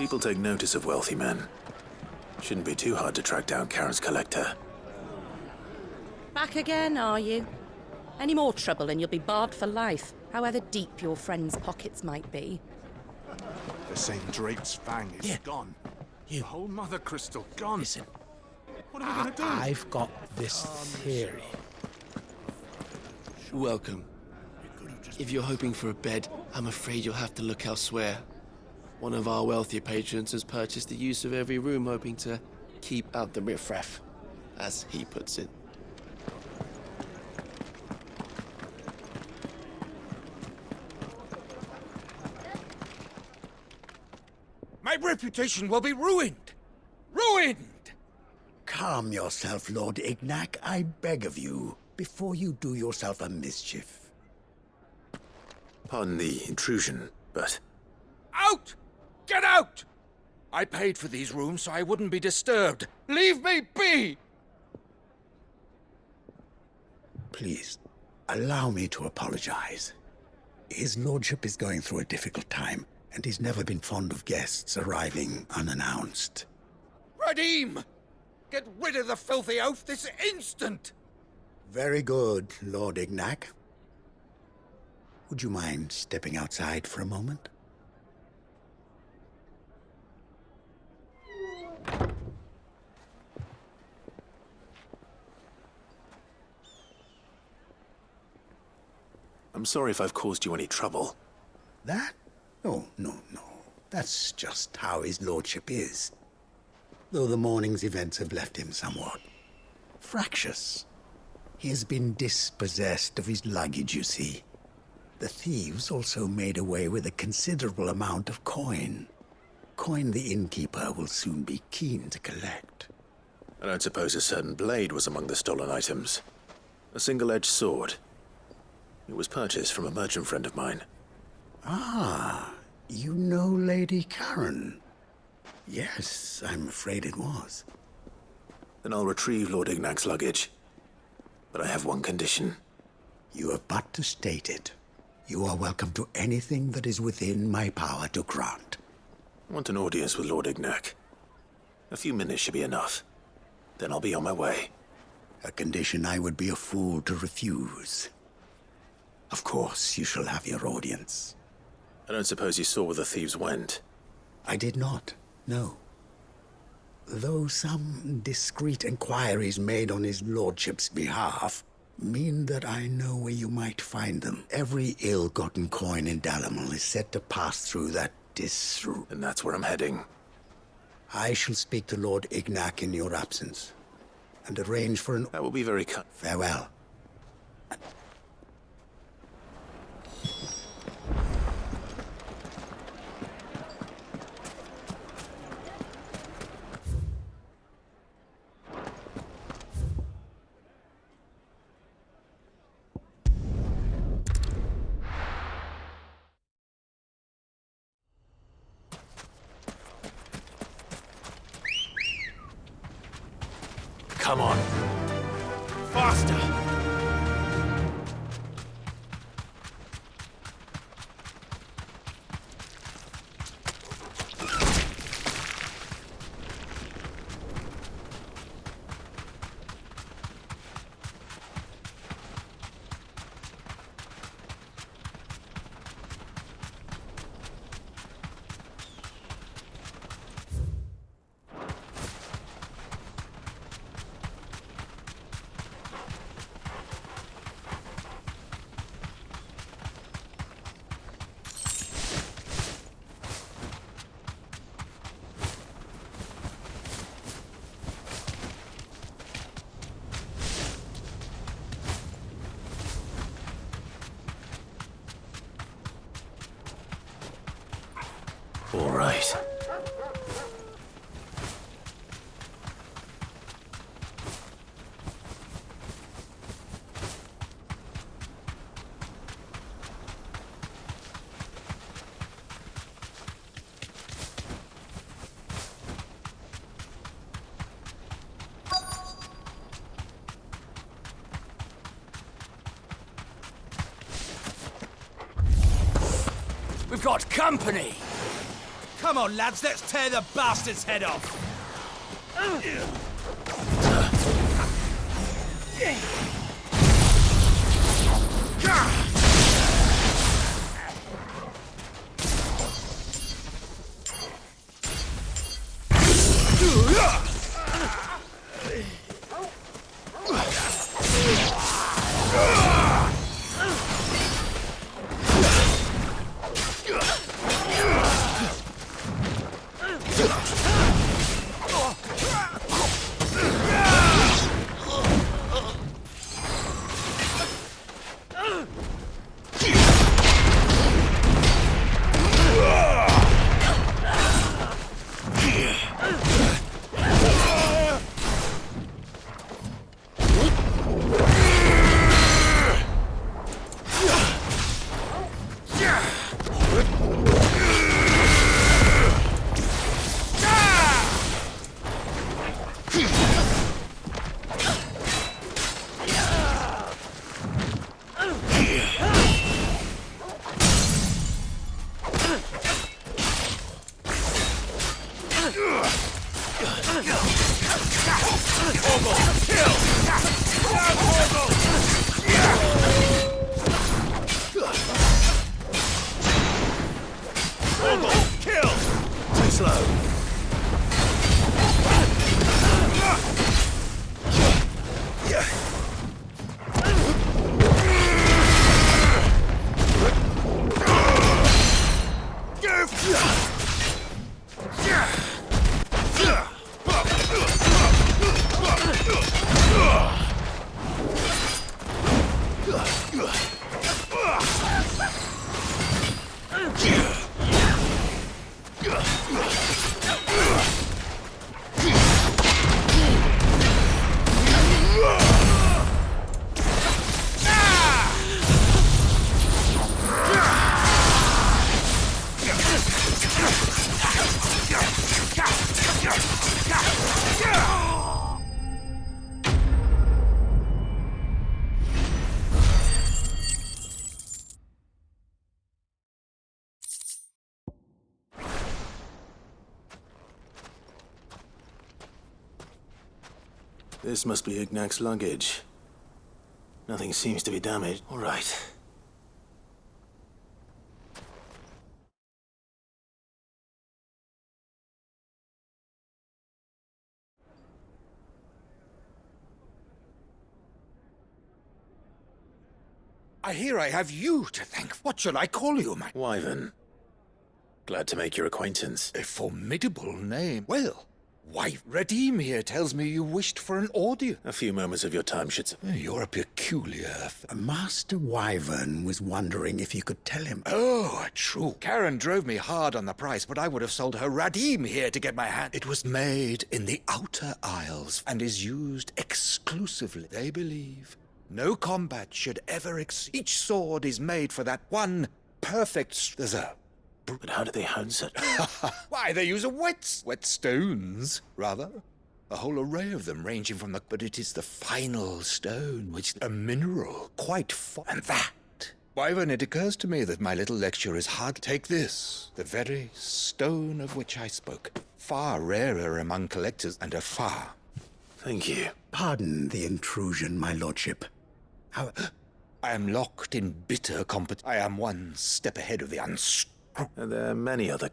People take notice of wealthy men. Shouldn't be too hard to track down Karen's collector. Back again, are you? Any more trouble and you'll be barred for life, however deep your friend's pockets might be. They're saying Drake's fang is gone. You. The whole mother crystal gone. Listen. What are we gonna do? I've got this theory. Welcome. If you're hoping for a bed, I'm afraid you'll have to look elsewhere. One of our wealthier patrons has purchased the use of every room, hoping to keep out the riffraff, as he puts it. My reputation will be ruined! Ruined! Calm yourself, Lord Ignac, I beg of you, before you do yourself a mischief. Pardon the intrusion, but Out! Get out! I paid for these rooms so I wouldn't be disturbed. Leave me be! Please, allow me to apologize. His lordship is going through a difficult time, and he's never been fond of guests arriving unannounced. Radim! Get rid of the filthy oaf this instant! Very good, Lord Ignac. Would you mind stepping outside for a moment? I'm sorry if I've caused you any trouble. That? Oh, no. That's just how his lordship is. Though the morning's events have left him somewhat fractious. He has been dispossessed of his luggage, you see. The thieves also made away with a considerable amount of coin. Coin the innkeeper will soon be keen to collect. I don't suppose a certain blade was among the stolen items. A single-edged sword. It was purchased from a merchant friend of mine. Ah, you know Lady Karen. Yes, I'm afraid it was. Then I'll retrieve Lord Ignac's luggage. But I have one condition. You have but to state it. You are welcome to anything that is within my power to grant. I want an audience with Lord Ignac. A few minutes should be enough. Then I'll be on my way. A condition I would be a fool to refuse. Of course, you shall have your audience. I don't suppose you saw where the thieves went. I did not, no. Though some discreet inquiries made on his lordship's behalf mean that I know where you might find them. Every ill-gotten coin in Dalamal is said to pass through that And that's where I'm heading. I shall speak to Lord Ignac in your absence, and arrange for an... That will be very Farewell. Come on. Faster! All right. We've got company! Come on, lads, let's tear the bastard's head off! This must be Ignac's luggage. Nothing seems to be damaged. All right. I hear I have you to thank. What shall I call you, my... Wyvern. Glad to make your acquaintance. A formidable name. Well, why, Redeem here tells me you wished for an audience. A few moments of your time should... You're a peculiar... Master Wyvern was wondering if you could tell him. Oh, true. Karen drove me hard on the price, but I would have sold her Radim here to get my hand. It was made in the Outer Isles and is used exclusively, they believe. No combat should ever exceed. Each sword is made for that one perfect... There's a... But how do they house it? Why, they use whetstones, rather. A whole array of them, ranging from the... But it is the final stone, which... A mineral, quite and that... Wyvern, it occurs to me that my little lecture is hard. Take this, the very stone of which I spoke. Far rarer among collectors, and a far... Thank you. Pardon the intrusion, my lordship. How... I am locked in bitter competition. I am one step ahead of the And there are many other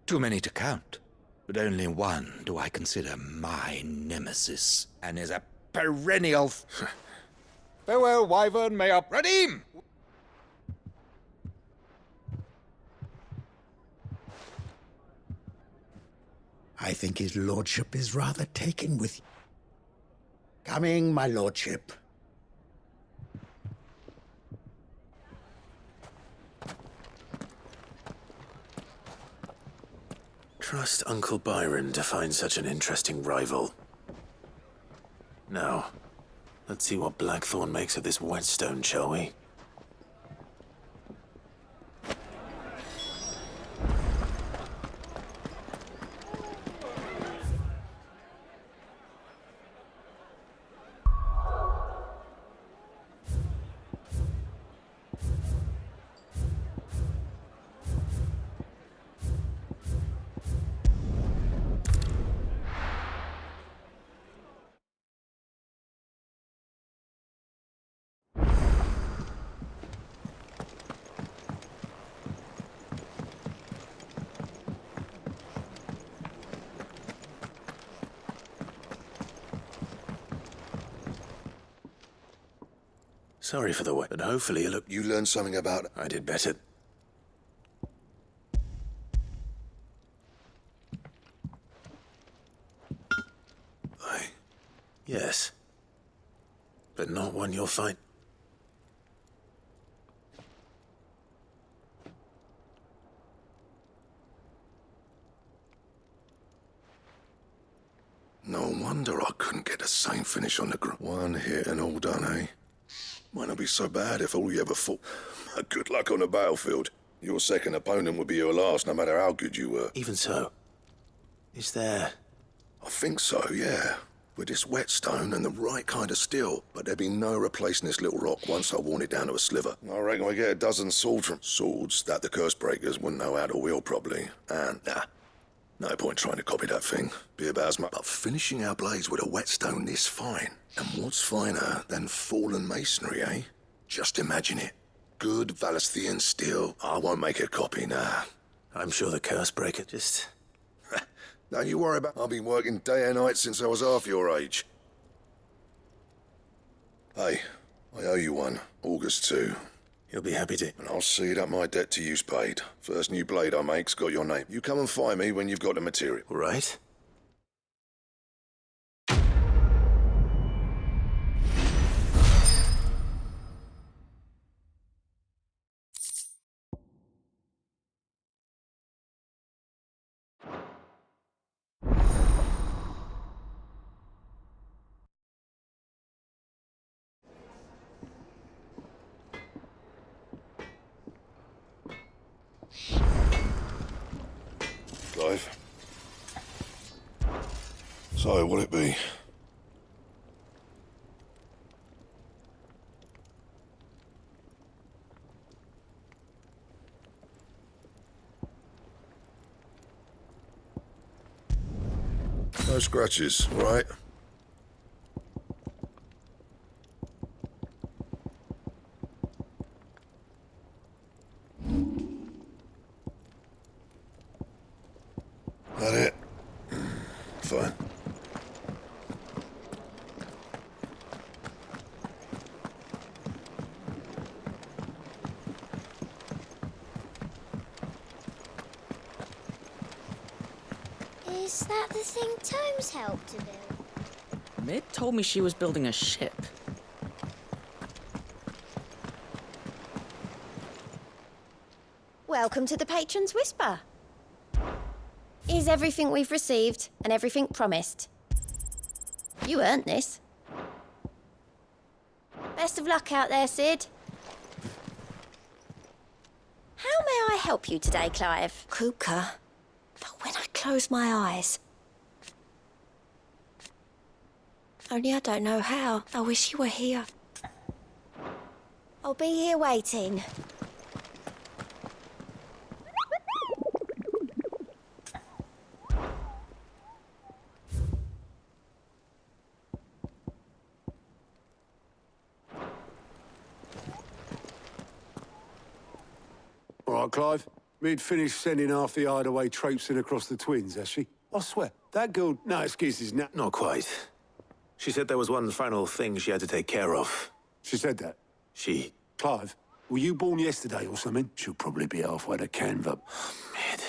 Too many to count, but only one do I consider my nemesis, and is a perennial... Farewell, Wyvern, may I... Redeem! I think his lordship is rather taken with you. Coming, my lordship. Trust Uncle Byron to find such an interesting rival. Now, let's see what Blackthorn makes of this whetstone, shall we? Sorry for the way, but hopefully You learned something about... I did better. Yes. But not one you'll find. No wonder I couldn't get the same finish on the ground. One hit and all done, eh? Might not be so bad if all you ever fought. Good luck on the battlefield. Your second opponent would be your last, no matter how good you were. Even so, is there... I think so, yeah. With this whetstone and the right kind of steel. But there'd be no replacing this little rock once I worn it down to a sliver. I reckon we get a dozen swords from... Swords that the curse breakers wouldn't know how to wield properly. And, no point trying to copy that thing. Be about as much... But finishing our blades with a whetstone this fine. And what's finer than fallen masonry, eh? Just imagine it. Good Valesthian steel. I won't make a copy, nah. I'm sure the curse breaker just... Don't you worry about... I've been working day and night since I was half your age. Hey, I owe you one. August 2. You'll be happy to... And I'll see that my debt to you's paid. First new blade I make's got your name. You come and find me when you've got the material. All right? Clive. So, what'll it be? No scratches, right? That it? Fine. Is that the thing Tomes helped to build? Mid told me she was building a ship. Welcome to the Patron's Whisper. Is everything we've received and everything promised? You earned this. Best of luck out there, Sid. How may I help you today, Clive? Kuka. But when I close my eyes... Only I don't know how. I wish you were here. I'll be here waiting. All right, Clive. Mid finished sending half the hideaway traipsing across the twins, has she? I swear, that girl... No excuses, Not quite. She said there was one final thing she had to take care of. She said that. She... Clive, were you born yesterday or something? She'll probably be halfway to Canva. Mid.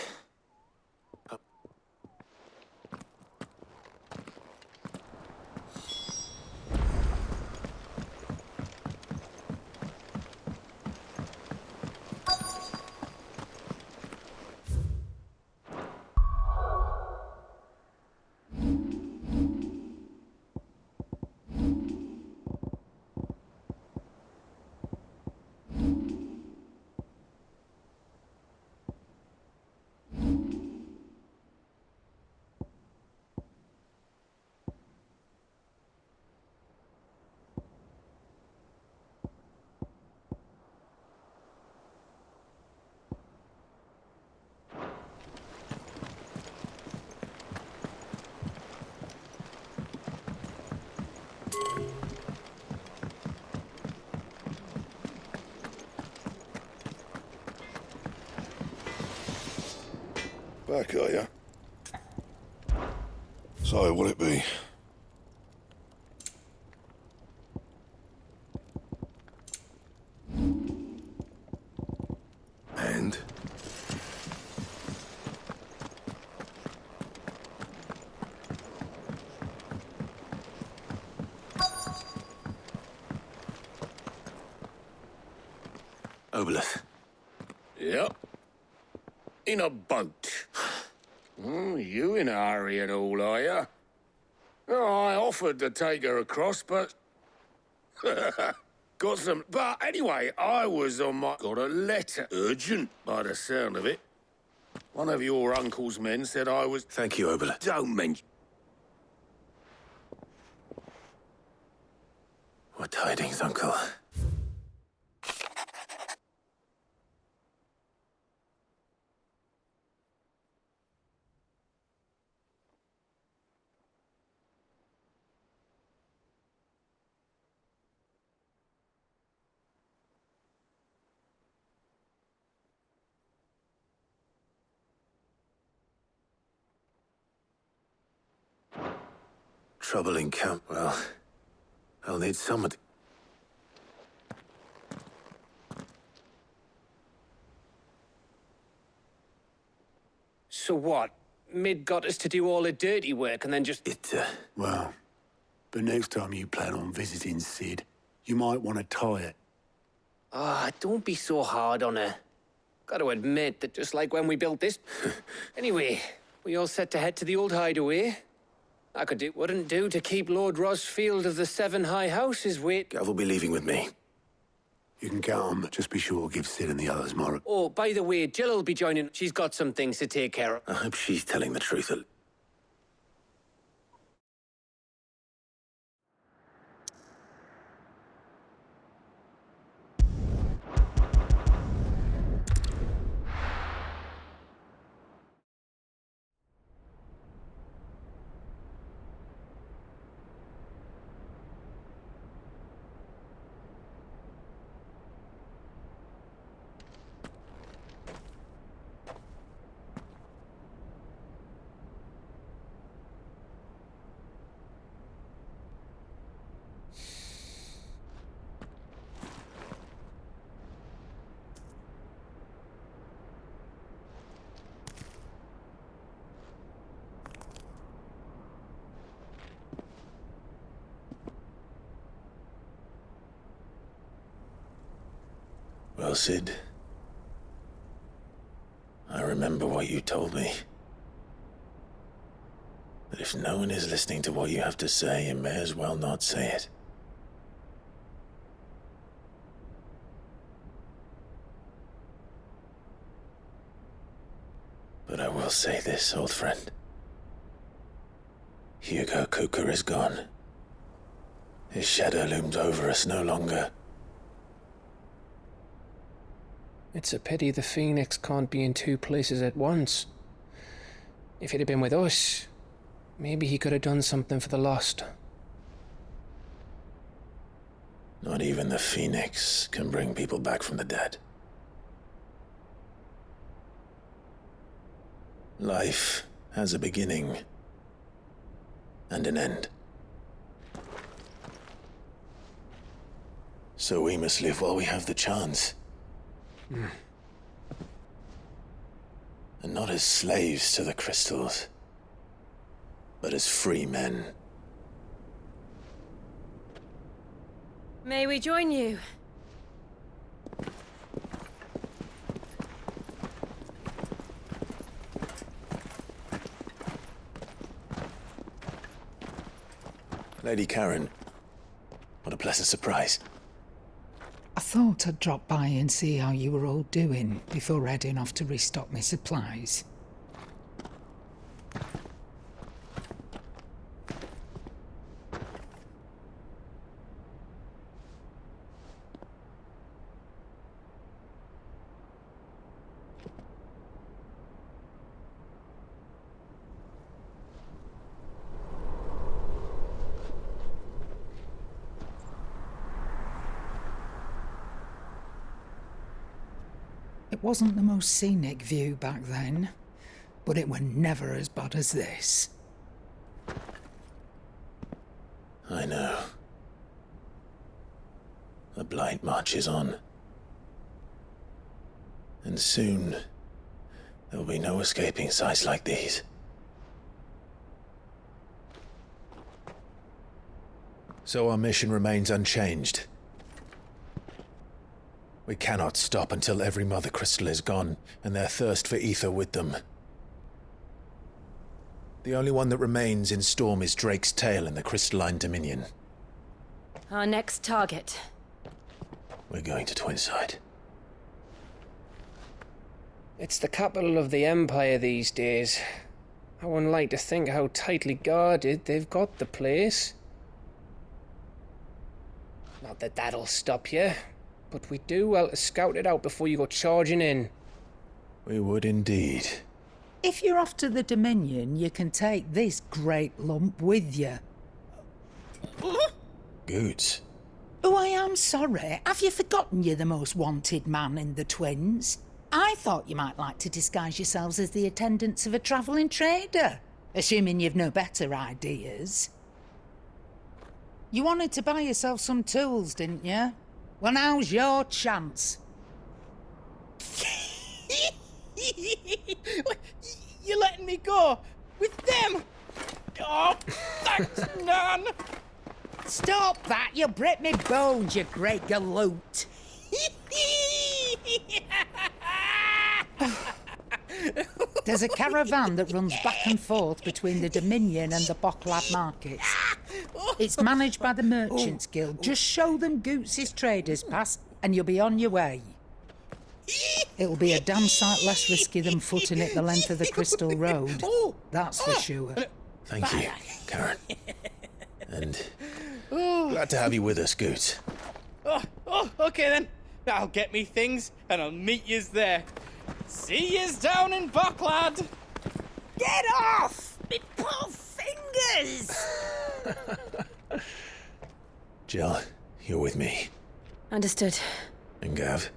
Back, are ya? So, what'll it be? Obolus. Yep. In a boat. You in a hurry and all, are you? Oh, I offered to take her across, but... got some... But anyway, I was on my... Got a letter. Urgent, by the sound of it. One of your uncle's men said I was... Thank you, Obolus. Don't mention... What tidings, Uncle? Trouble in camp. Well, I'll need someone to... So what? Mid got us to do all the dirty work and then just... Well, but next time you plan on visiting Sid, you might want to tie it. Ah, don't be so hard on her. Gotta admit that just like when we built this... Anyway, we all set to head to the old hideaway. I could do wouldn't do to keep Lord Rosfield of the Seven High Houses wait. Gav will be leaving with me. You can count on, just be sure to give Sid and the others more. Oh, by the way, Jill will be joining. She's got some things to take care of. I hope she's telling the truth. Well, Sid, I remember what you told me. That if no one is listening to what you have to say, you may as well not say it. But I will say this, old friend. Hugo Cooker is gone. His shadow looms over us no longer. It's a pity the Phoenix can't be in two places at once. If he'd have been with us, maybe he could have done something for the lost. Not even the Phoenix can bring people back from the dead. Life has a beginning and an end. So we must live while we have the chance. And not as slaves to the crystals, but as free men. May we join you? Lady Karen, what a pleasant surprise. I thought I'd drop by and see how you were all doing before heading off to restock my supplies. It wasn't the most scenic view back then, but it were never as bad as this. I know. The blight marches on. And soon, there'll be no escaping sights like these. So our mission remains unchanged. We cannot stop until every mother crystal is gone, and their thirst for ether with them. The only one that remains in Storm is Drake's tail in the crystalline dominion. Our next target. We're going to Twinside. It's the capital of the Empire these days. I wouldn't like to think how tightly guarded they've got the place. Not that that'll stop you, but we do well to scout it out before you go charging in. We would indeed. If you're off to the Dominion, you can take this great lump with you. Goods. Oh, I am sorry. Have you forgotten you're the most wanted man in the Twins? I thought you might like to disguise yourselves as the attendants of a travelling trader, assuming you've no better ideas. You wanted to buy yourself some tools, didn't you? Well, now's your chance. You're letting me go with them? Oh, thanks, Nan. Stop that! You'll break me bones, you great galoot. There's a caravan that runs back and forth between the Dominion and the Bocklad markets. It's managed by the Merchants Guild. Just show them Goots' traders pass and you'll be on your way. It'll be a damn sight less risky than footing it the length of the Crystal Road. That's for sure. Thank you, Karen. And glad to have you with us, Goots. Okay then. I'll get me things and I'll meet yous there. See yous down in Bocklad. Get off! Me poor fingers! Jill, you're with me. Understood. And Gav?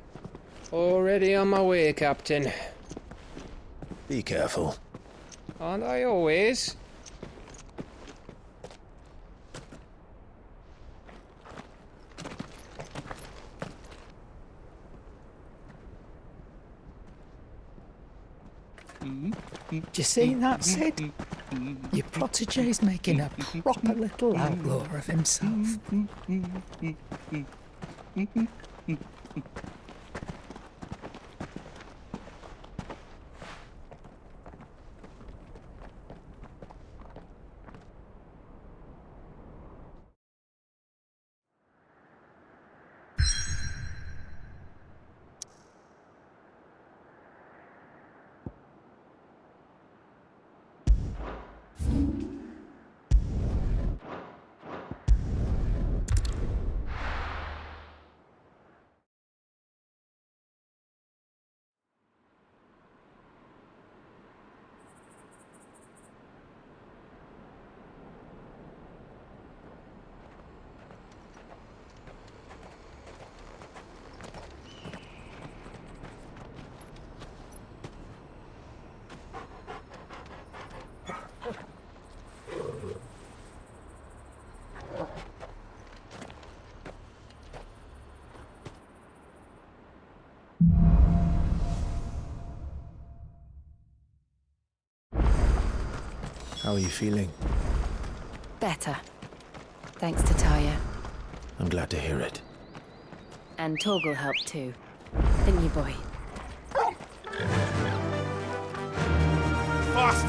Already on my way, Captain. Be careful. Aren't I always? Do you see that, Sid? Your protege's making a proper little outlaw of himself. How are you feeling? Better. Thanks to Taya. I'm glad to hear it. And Torgal helped too. Didn't you, boy? Fast!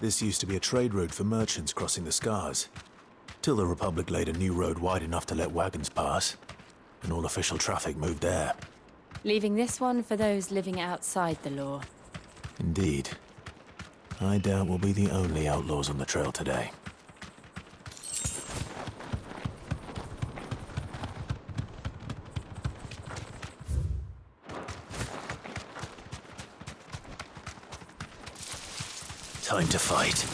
This used to be a trade route for merchants crossing the Scars, till the Republic laid a new road wide enough to let wagons pass, and all official traffic moved there. Leaving this one for those living outside the law. Indeed. I doubt we'll be the only outlaws on the trail today. Time to fight.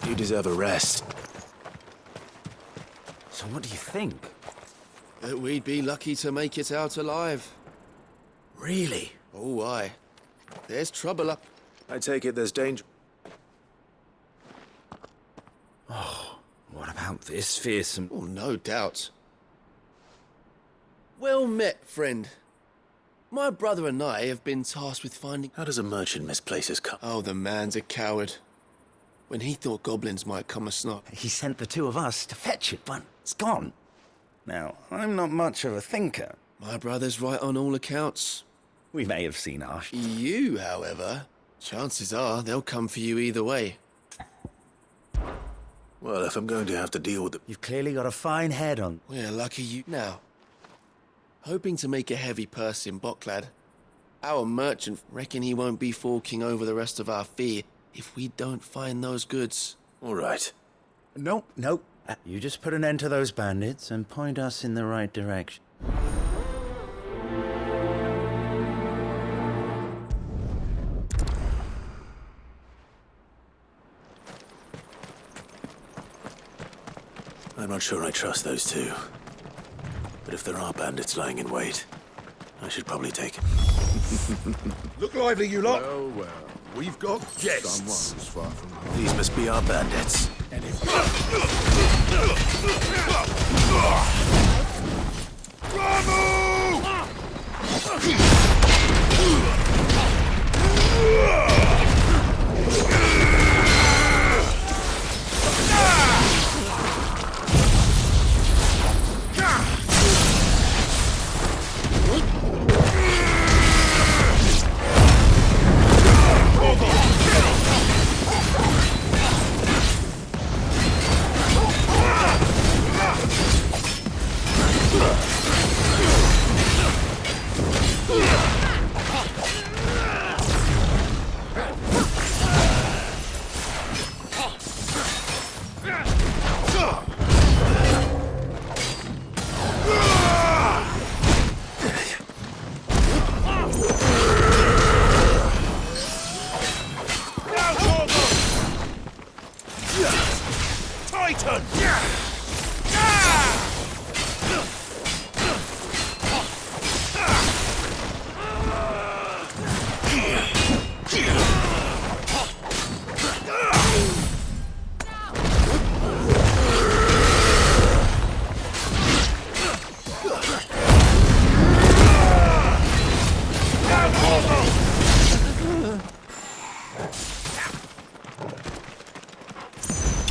You deserve a rest. So what do you think? That we'd be lucky to make it out alive. Really? Oh, aye. There's trouble up. I take it there's danger. What about this fearsome? Oh, no doubt. Well met, friend. My brother and I have been tasked with finding... How does a merchant misplace his cup? Oh, the man's a coward. When he thought goblins might come a snot. He sent the two of us to fetch it, but it's gone. Now, I'm not much of a thinker. My brother's right on all accounts. We may have seen our... You, however, chances are they'll come for you either way. Well, if I'm going to have to deal with it... You've clearly got a fine head on... We're lucky you... Now, hoping to make a heavy purse in Bocklad, our merchant reckon he won't be forking over the rest of our fee if we don't find those goods. All right. Nope. You just put an end to those bandits and point us in the right direction. I'm not sure I trust those two. But if there are bandits lying in wait, I should probably take it. Look lively, you lot. Well, well. We've got Guests. someone who's far from home. These must be our bandits. And if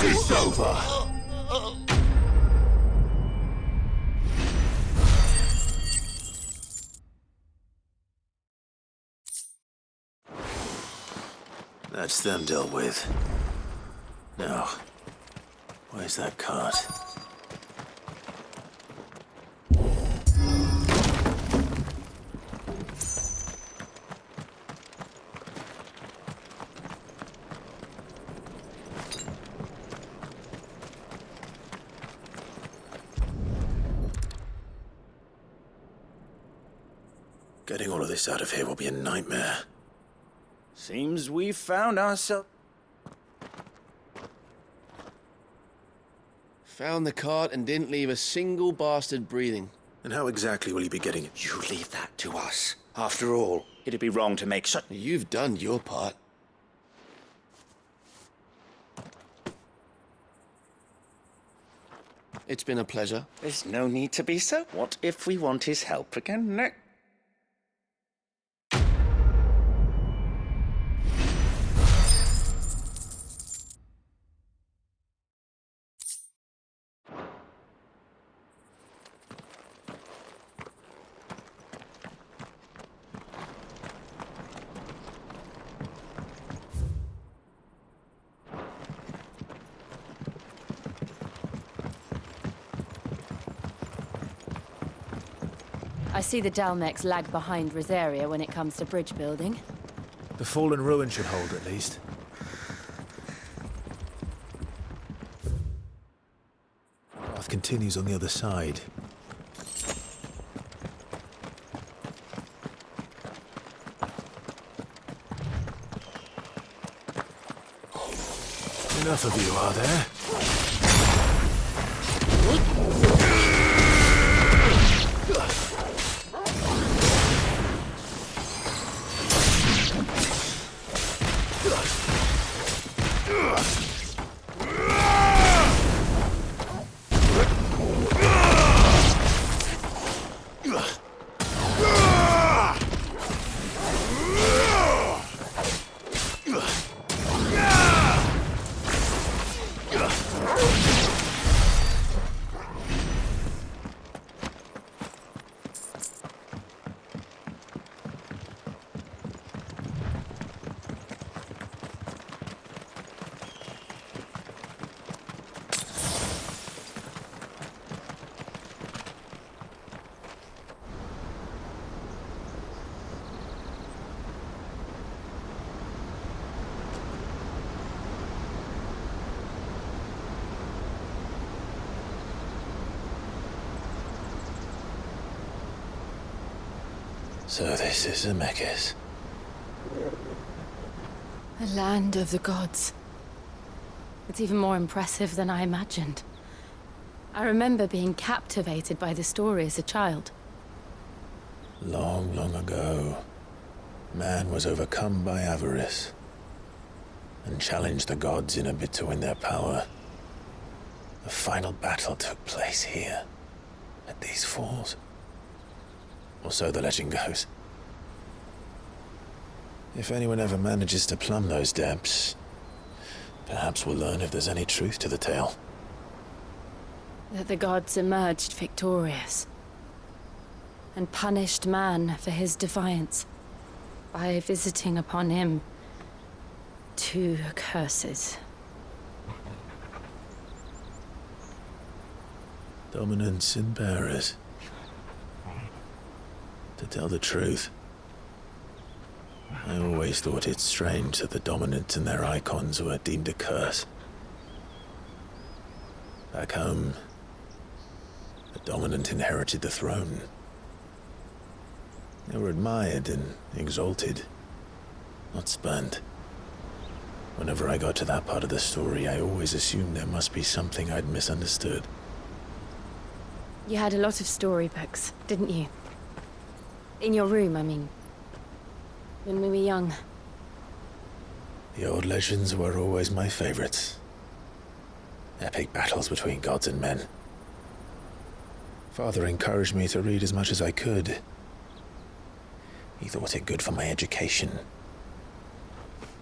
It's over. That's them dealt with. Now, where's that cart? Getting all of this out of here will be a nightmare. Seems we've found ourselves... Found the cart and didn't leave a single bastard breathing. And how exactly will you be getting it? You leave that to us. After all, it'd be wrong to make such... You've done your part. It's been a pleasure. There's no need to be so. What if we want his help again? I see the Dalmex lag behind Rosaria when it comes to bridge building. The fallen ruin should hold, at least. Path continues on the other side. Enough of you, are there? So this is Zemeckis. The land of the gods. It's even more impressive than I imagined. I remember being captivated by the story as a child. Long, long ago, man was overcome by avarice and challenged the gods in a bid to win their power. The final battle took place here, at these falls. Or so the legend goes. If anyone ever manages to plumb those depths, perhaps we'll learn if there's any truth to the tale. That the gods emerged victorious and punished man for his defiance by visiting upon him 2 curses. Dominance and bearers. To tell the truth, I always thought it strange that the dominant and their icons were deemed a curse. Back home, the dominant inherited the throne. They were admired and exalted, not spurned. Whenever I got to that part of the story, I always assumed there must be something I'd misunderstood. You had a lot of storybooks, didn't you? In your room, I mean. When we were young. The old legends were always my favorites. Epic battles between gods and men. Father encouraged me to read as much as I could. He thought it good for my education.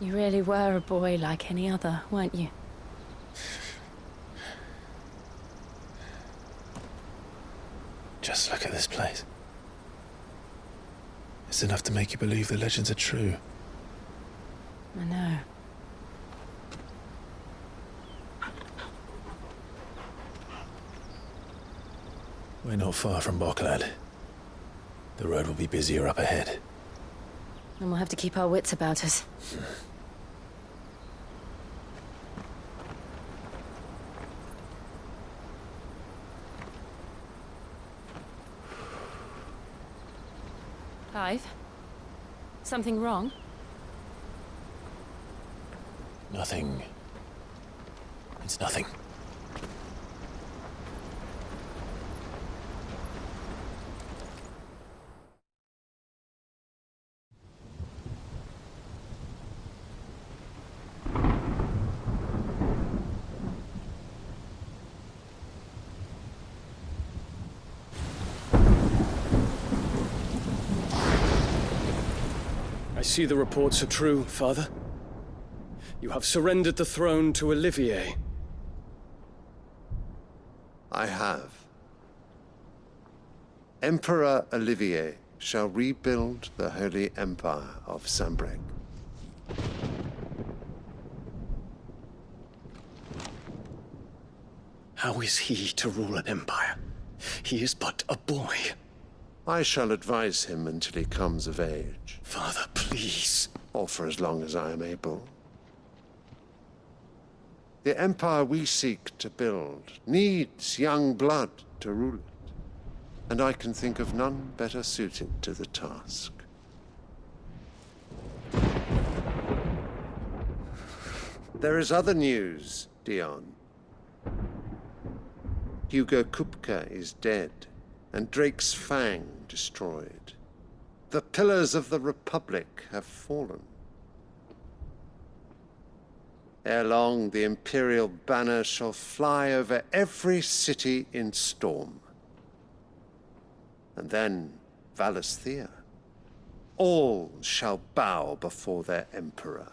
You really were a boy like any other, weren't you? Just look at this place. It's enough to make you believe the legends are true. I know. We're not far from Boklad. The road will be busier up ahead. And we'll have to keep our wits about us. Clive? Something wrong? Nothing. It's nothing. I see the reports are true, Father. You have surrendered the throne to Olivier. I have. Emperor Olivier shall rebuild the Holy Empire of Sambrec. How is he to rule an empire? He is but a boy. I shall advise him until he comes of age. Father, please. Or for as long as I am able. The empire we seek to build needs young blood to rule it, and I can think of none better suited to the task. There is other news, Dion. Hugo Kupka is dead, and Drake's Fang destroyed. The pillars of the Republic have fallen. Ere long, the Imperial banner shall fly over every city in storm. And then, Valisthea, all shall bow before their Emperor.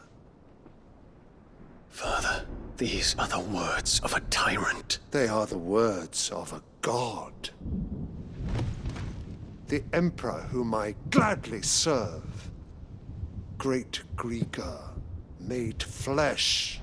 Father, these are the words of a tyrant. They are the words of a god. The Emperor whom I gladly serve. Great Greeker, made flesh.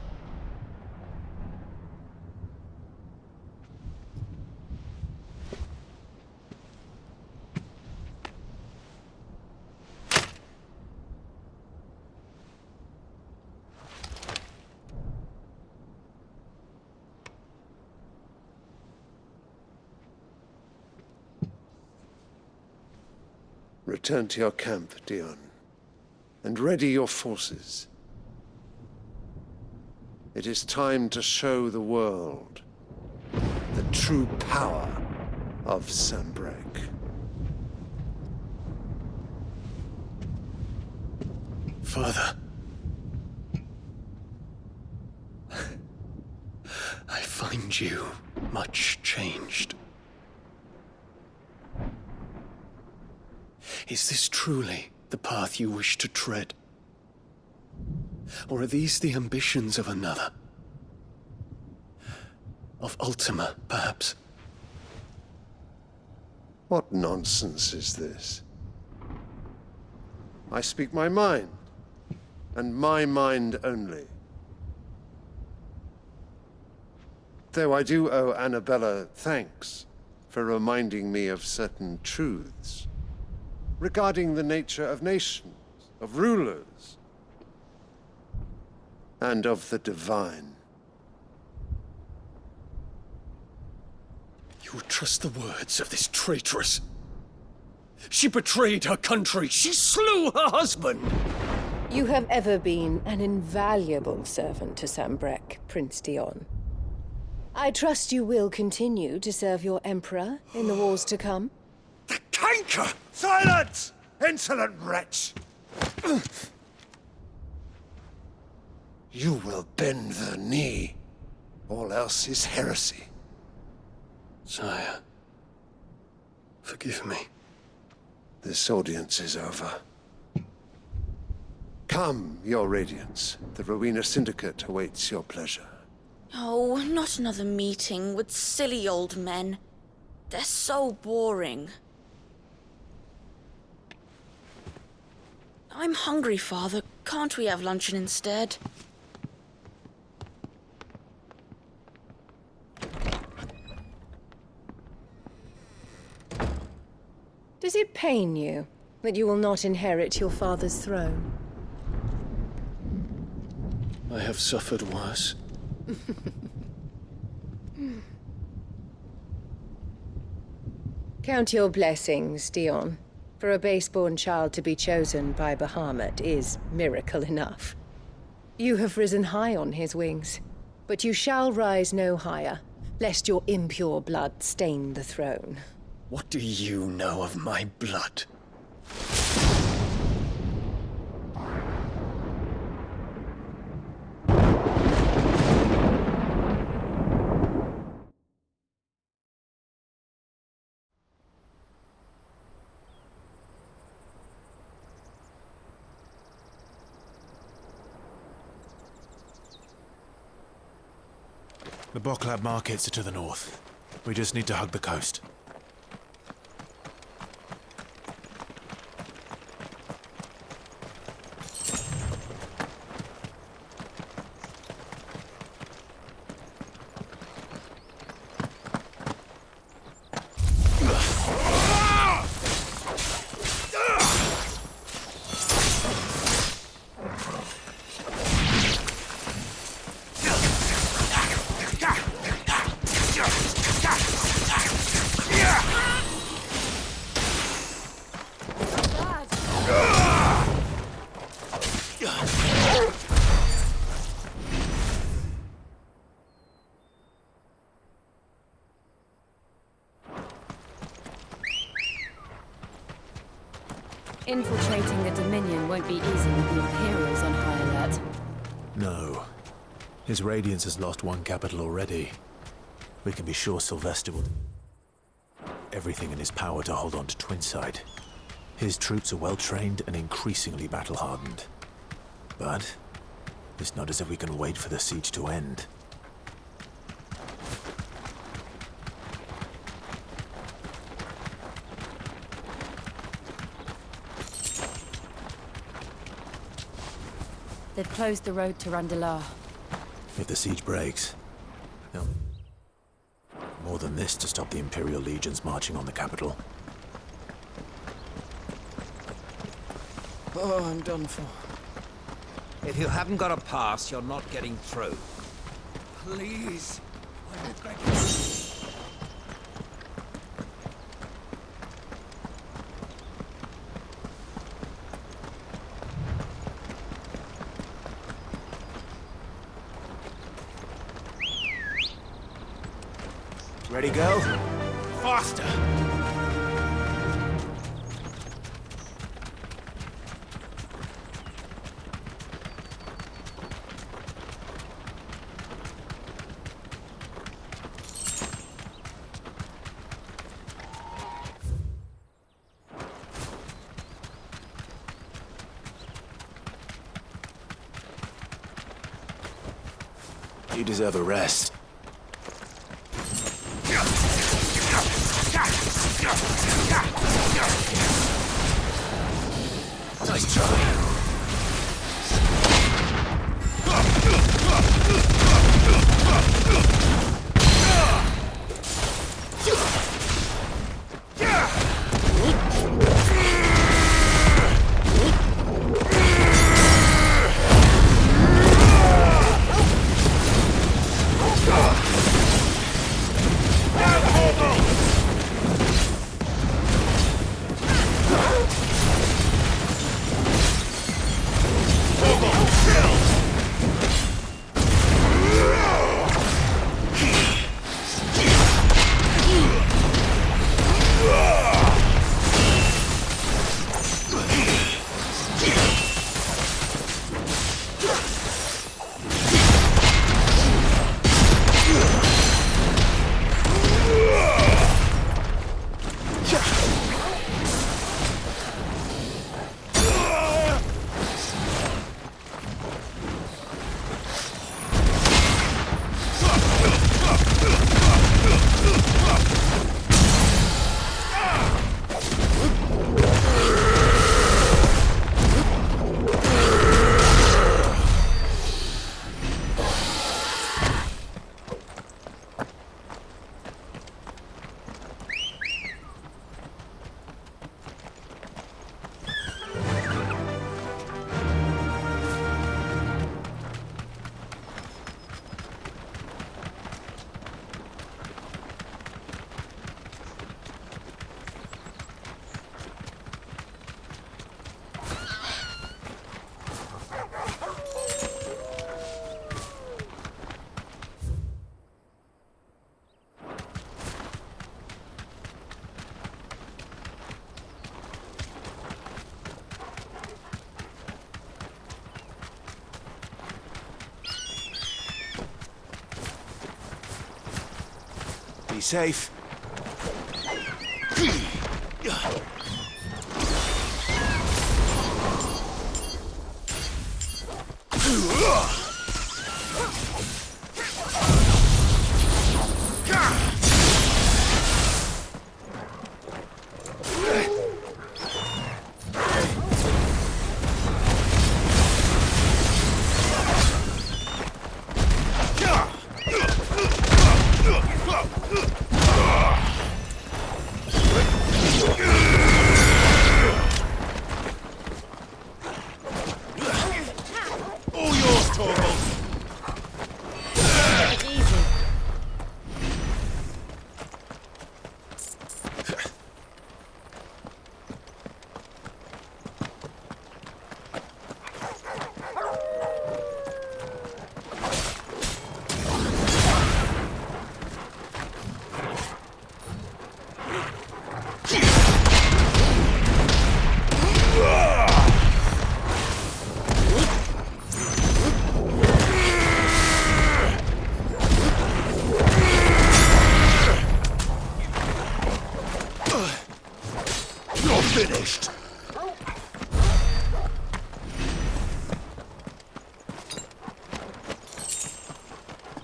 Return to your camp, Dion, and ready your forces. It is time to show the world the true power of Sanbreque. Father. I find you much changed. Is this truly the path you wish to tread? Or are these the ambitions of another? Of Ultima, perhaps? What nonsense is this? I speak my mind, and my mind only. Though I do owe Annabella thanks for reminding me of certain truths regarding the nature of nations, of rulers, and of the divine. You would trust the words of this traitress? She betrayed her country. She slew her husband. You have ever been an invaluable servant to Sanbreque, Prince Dion. I trust you will continue to serve your Emperor in the wars to come. The canker! Silence! Insolent wretch! You will bend the knee. All else is heresy. Sire, forgive me. This audience is over. Come, your Radiance. The Rowena Syndicate awaits your pleasure. Oh, not another meeting with silly old men. They're so boring. I'm hungry, Father. Can't we have luncheon instead? Does it pain you that you will not inherit your father's throne? I have suffered worse. Count your blessings, Dion. For a base-born child to be chosen by Bahamut is miracle enough. You have risen high on his wings, but you shall rise no higher, lest your impure blood stain the throne. What do you know of my blood? The Boklab markets are to the north. We just need to hug the coast. Infiltrating the Dominion won't be easy with the Imperials on high alert. No. His Radiance has lost one capital already. We can be sure Sylvester will do everything in his power to hold on to Twinside. His troops are well-trained and increasingly battle-hardened. But it's not as if we can wait for the siege to end. They've closed the road to Randalar. If the siege breaks, they'll more than this to stop the Imperial legions marching on the capital. Oh, I'm done for. If you haven't got a pass, you're not getting through. Please. I will beg you. Ready, go? Faster! You deserve a rest. Nice try. Be safe.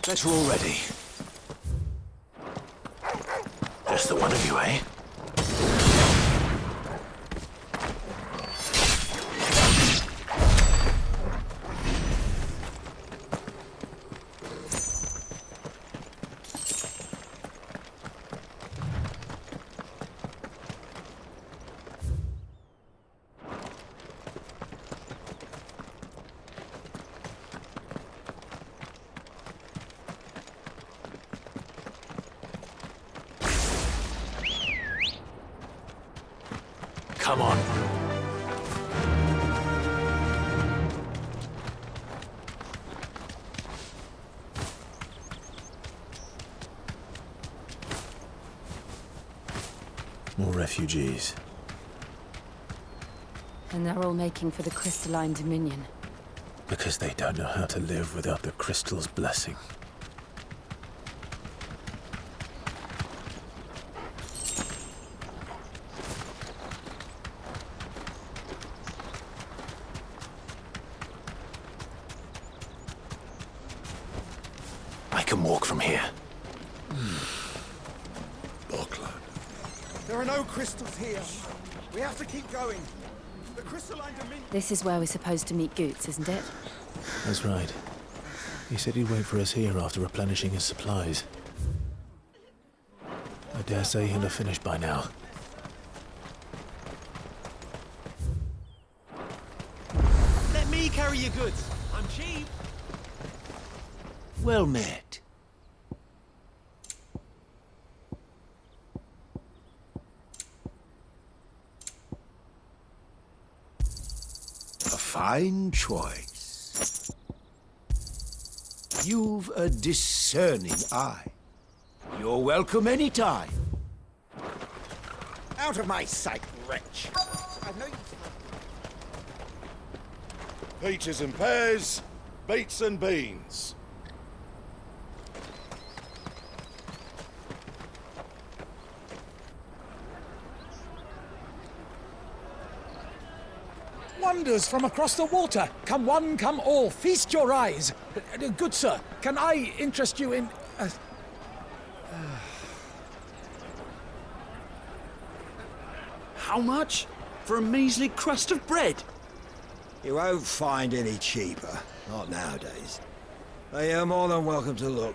Bet we're all ready. Just the one of you, eh? Come on. More refugees. And they're all making for the crystalline dominion. Because they don't know how to live without the crystal's blessing. I can walk from here. There are no crystals here. We have to keep going. The crystalline dominion... This is where we're supposed to meet Goots, isn't it? That's right. He said he'd wait for us here after replenishing his supplies. I dare say he'll have finished by now. Let me carry your goods. I'm cheap. Well met. A fine choice. You've a discerning eye. You're welcome anytime. Out of my sight, wretch. I've no use for... Peaches and pears, beets and beans. Wonders from across the water. Come one, come all. Feast your eyes. Good sir, can I interest you in... How much? For a measly crust of bread? You won't find any cheaper. Not nowadays. But you're more than welcome to look.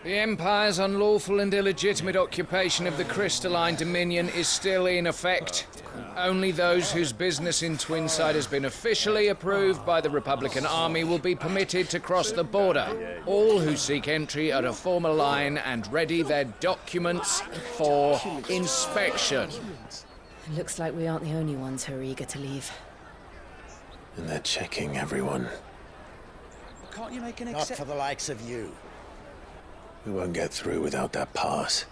The Empire's unlawful and illegitimate occupation of the crystalline dominion is still in effect. Only those whose business in Twinside has been officially approved by the Republican Army will be permitted to cross the border. All who seek entry are to form a line and ready their documents for inspection. It looks like we aren't the only ones who are eager to leave. And they're checking everyone. Can't you make an Not for the likes of you. We won't get through without that pass.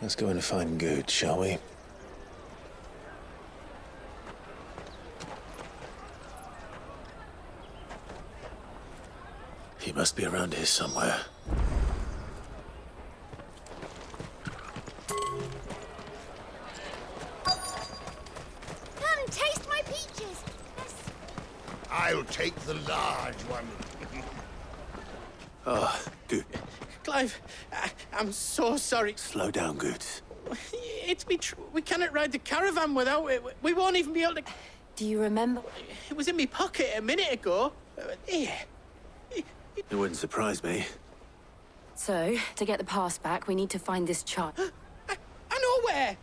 Let's go and find Good, shall we? He must be around here somewhere. Come, taste my peaches. I'll take the large one. Oh, Good. Clive, I'm so sorry. Slow down, Good. It's me. We cannot ride the caravan without it. We won't even be able to... Do you remember? It was in my pocket a minute ago. Here. It wouldn't surprise me. So, to get the pass back, we need to find this child. I know where.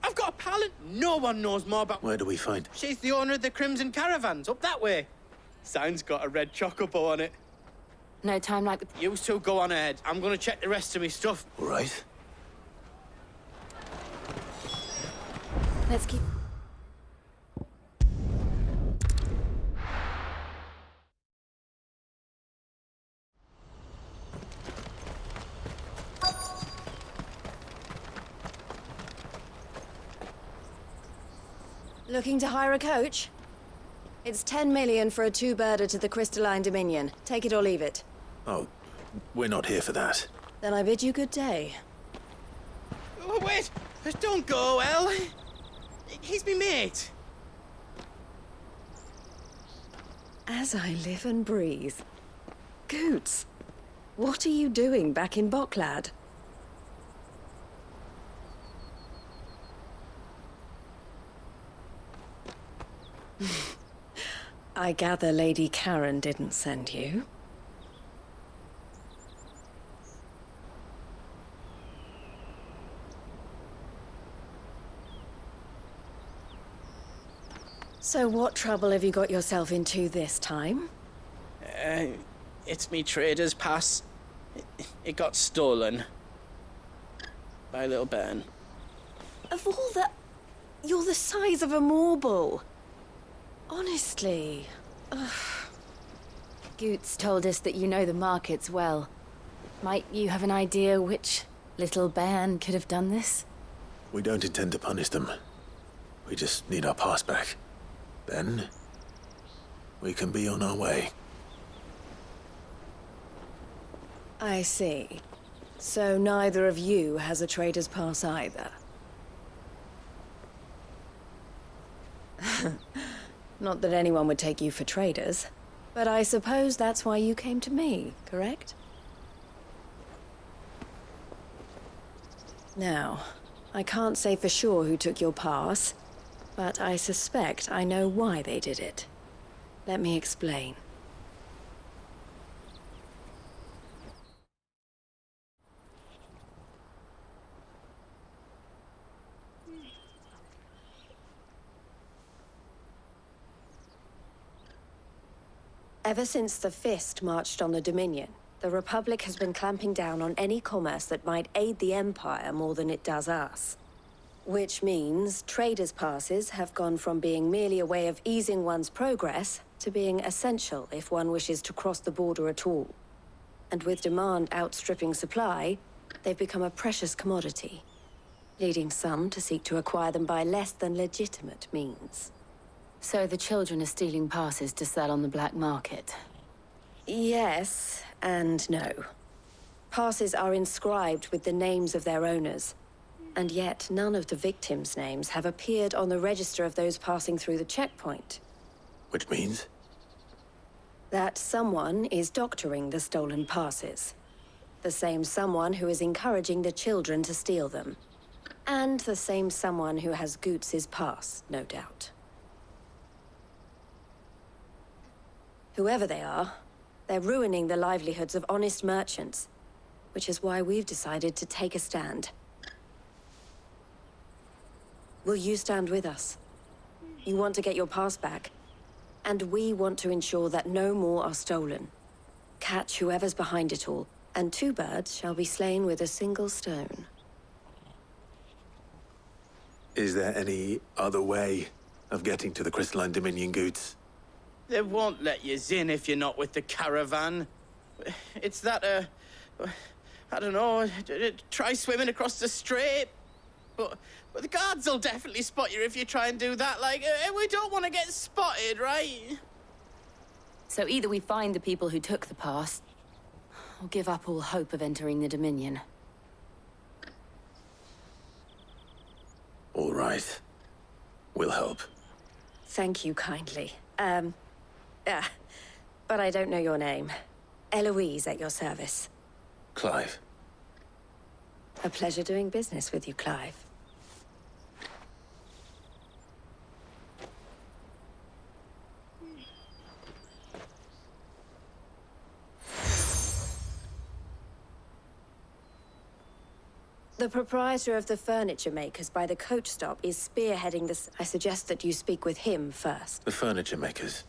I've got a pal and no one knows more about... Where do we find... She's the owner of the Crimson Caravans, up that way. Sign's got a red chocobo on it. No time like the... You two go on ahead. I'm gonna check the rest of my stuff. All right. Let's keep... Looking to hire a coach? It's 10 million for a two-birder to the Crystalline Dominion. Take it or leave it. Oh, we're not here for that. Then I bid you good day. Oh, wait! Don't go, El. He's me mate. As I live and breathe. Goots, what are you doing back in Bocklad? I gather Lady Karen didn't send you. So what trouble have you got yourself into this time? It's me trader's pass. It got stolen. By little Ben. Of all the... You're the size of a marble. Honestly. Ugh. Goots told us that you know the markets well. Might you have an idea which little bairn could have done this? We don't intend to punish them. We just need our pass back. Then, we can be on our way. I see. So neither of you has a trader's pass either. Not that anyone would take you for traders, but I suppose that's why you came to me, correct? Now, I can't say for sure who took your pass, but I suspect I know why they did it. Let me explain. Ever since the Fist marched on the Dominion, the Republic has been clamping down on any commerce that might aid the Empire more than it does us. Which means traders' passes have gone from being merely a way of easing one's progress to being essential if one wishes to cross the border at all. And with demand outstripping supply, they've become a precious commodity, leading some to seek to acquire them by less than legitimate means. So the children are stealing passes to sell on the black market? Yes, and no. Passes are inscribed with the names of their owners, and yet none of the victims' names have appeared on the register of those passing through the checkpoint. Which means? That someone is doctoring the stolen passes. The same someone who is encouraging the children to steal them. And the same someone who has Goots' pass, no doubt. Whoever they are, they're ruining the livelihoods of honest merchants, which is why we've decided to take a stand. Will you stand with us? You want to get your pass back, and we want to ensure that no more are stolen. Catch whoever's behind it all, and two birds shall be slain with a single stone. Is there any other way of getting to the Crystalline Dominion, Goots? They won't let you in if you're not with the caravan. It's that, I don't know, try swimming across the strait. But the guards will definitely spot you if you try and do that. Like, we don't want to get spotted, right? So either we find the people who took the pass, or give up all hope of entering the Dominion. All right. We'll help. Thank you kindly. But I don't know your name. Eloise at your service. Clive. A pleasure doing business with you, Clive. The proprietor of the furniture makers by the coach stop is spearheading this. I suggest that you speak with him first. The furniture makers?